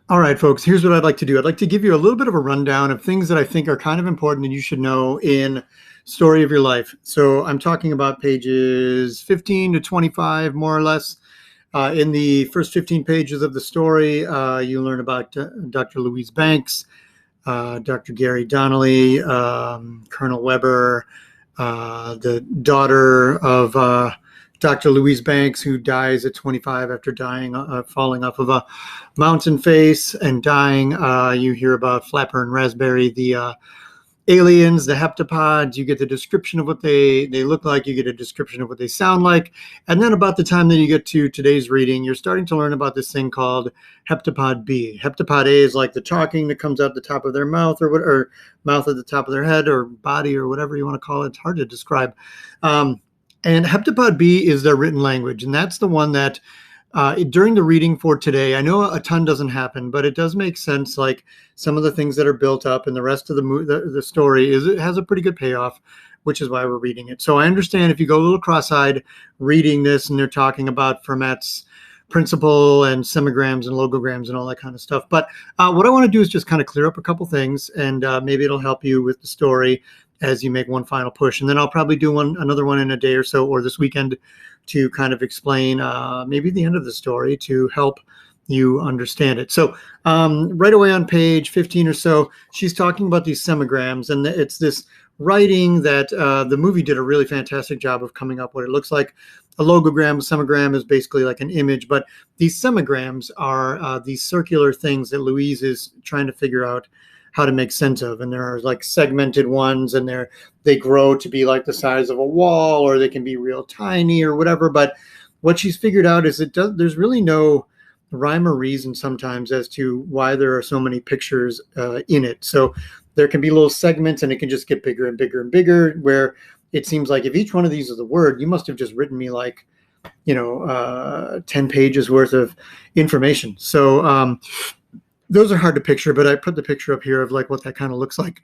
All right, folks, here's what I'd like to do. I'd like to give you a little bit of a rundown of things that I think are kind of important and you should know in Story of Your Life. So I'm talking about pages 15 to 25, more or less. In the first 15 pages of the story, you learn about Dr. Louise Banks, Dr. Gary Donnelly, Colonel Weber, the daughter of Dr. Louise Banks, who dies at 25 after falling off of a mountain face and dying. You hear about Flapper and Raspberry, the aliens, the heptapods. You get the description of what they look like. You get a description of what they sound like. And then about the time that you get to today's reading, you're starting to learn about this thing called heptapod B. Heptapod A is like the talking that comes out the top of their mouth or mouth at the top of their head or body or whatever you want to call it. It's hard to describe. And heptapod B is their written language. And that's the one that during the reading for today, I know a ton doesn't happen, but it does make sense. Like some of the things that are built up and the rest of the story it has a pretty good payoff, which is why we're reading it. So I understand if you go a little cross-eyed reading this and they're talking about Fermat's principle and semigrams and logograms and all that kind of stuff. But what I want to do is just kind of clear up a couple things, and maybe it'll help you with the story as you make one final push. And then I'll probably do another one in a day or so, or this weekend, to kind of explain maybe the end of the story to help you understand it. So right away on page 15 or so, she's talking about these semigrams, and it's this writing that the movie did a really fantastic job of coming up what it looks like. A logogram, a semigram is basically like an image, but these semigrams are these circular things that Louise is trying to figure out how to make sense of. And there are like segmented ones, and they grow to be like the size of a wall, or they can be real tiny or whatever. But what she's figured out is there's really no rhyme or reason sometimes as to why there are so many pictures in it. So there can be little segments, and it can just get bigger and bigger and bigger, where it seems like if each one of these is a word, you must have just written me like 10 pages worth of information. So those are hard to picture, but I put the picture up here of like what that kind of looks like.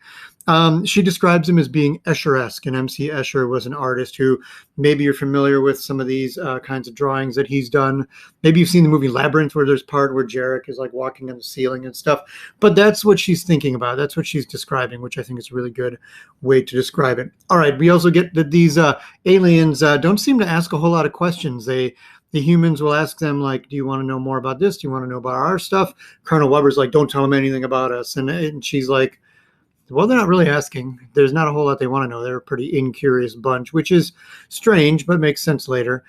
She describes him as being Escher-esque, and M.C. Escher was an artist who maybe you're familiar with some of these kinds of drawings that he's done. Maybe you've seen the movie Labyrinth, where there's part where Jarek is like walking on the ceiling and stuff. But that's what she's thinking about. That's what she's describing, which I think is a really good way to describe it. All right, we also get that these aliens don't seem to ask a whole lot of questions. The humans will ask them, like, do you want to know more about this? Do you want to know about our stuff? Colonel Weber's like, don't tell them anything about us. And she's like, well, they're not really asking. There's not a whole lot they want to know. They're a pretty incurious bunch, which is strange, but makes sense later.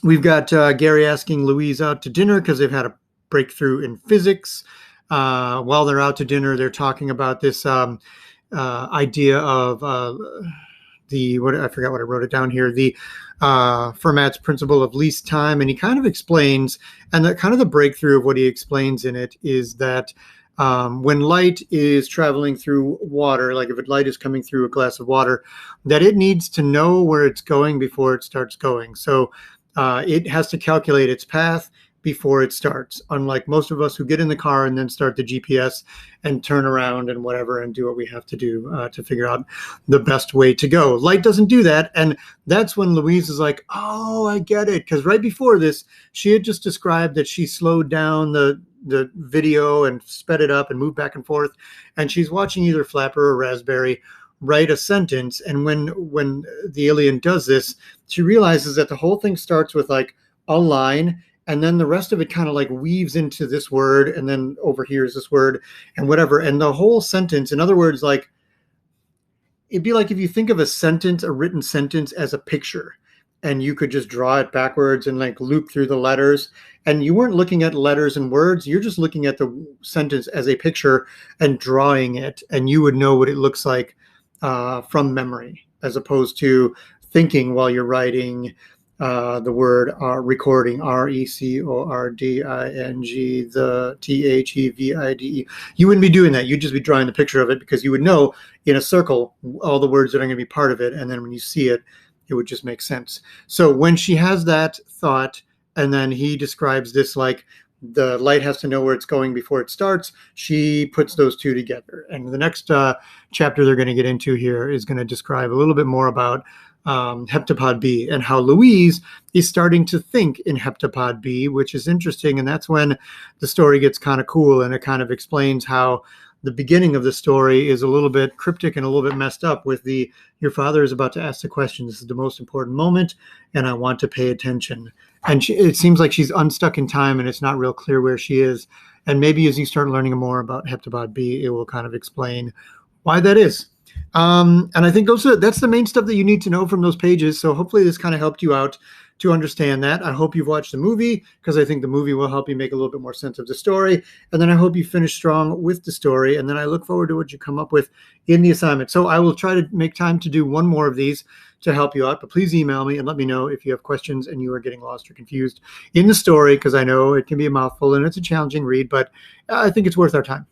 We've got Gary asking Louise out to dinner because they've had a breakthrough in physics. While they're out to dinner, they're talking about this idea of I forgot what I wrote it down here, the Fermat's principle of least time. And he kind of explains, and the breakthrough of what he explains in it is that when light is traveling through water, like if a light is coming through a glass of water, that it needs to know where it's going before it starts going. So it has to calculate its path before it starts, unlike most of us who get in the car and then start the GPS and turn around and whatever and do what we have to do to figure out the best way to go. Light doesn't do that. And that's when Louise is like, oh, I get it. Because right before this, she had just described that she slowed down the video and sped it up and moved back and forth. And she's watching either Flapper or Raspberry write a sentence. And when the alien does this, she realizes that the whole thing starts with like a line, and then the rest of it kind of like weaves into this word, and then over here is this word and whatever. And the whole sentence, in other words, like it'd be like if you think of a written sentence as a picture, and you could just draw it backwards and like loop through the letters, and you weren't looking at letters and words, you're just looking at the sentence as a picture and drawing it, and you would know what it looks like from memory, as opposed to thinking while you're writing the word recording, recording, the THEVIDE. You wouldn't be doing that. You'd just be drawing the picture of it, because you would know in a circle all the words that are going to be part of it. And then when you see it, it would just make sense. So when she has that thought, and then he describes this like the light has to know where it's going before it starts, she puts those two together. And the next chapter they're going to get into here is going to describe a little bit more about heptapod B, and how Louise is starting to think in heptapod B, which is interesting. And that's when the story gets kind of cool, and it kind of explains how the beginning of the story is a little bit cryptic and a little bit messed up with your father is about to ask the question. This is the most important moment, and I want to pay attention. And it seems like she's unstuck in time, and it's not real clear where she is. And maybe as you start learning more about heptapod B, it will kind of explain why that is. And I think that's the main stuff that you need to know from those pages. So hopefully this kind of helped you out to understand that. I hope you've watched the movie, because I think the movie will help you make a little bit more sense of the story. And then I hope you finish strong with the story. And then I look forward to what you come up with in the assignment. So I will try to make time to do one more of these to help you out, but please email me and let me know if you have questions and you are getting lost or confused in the story, because I know it can be a mouthful and it's a challenging read, but I think it's worth our time.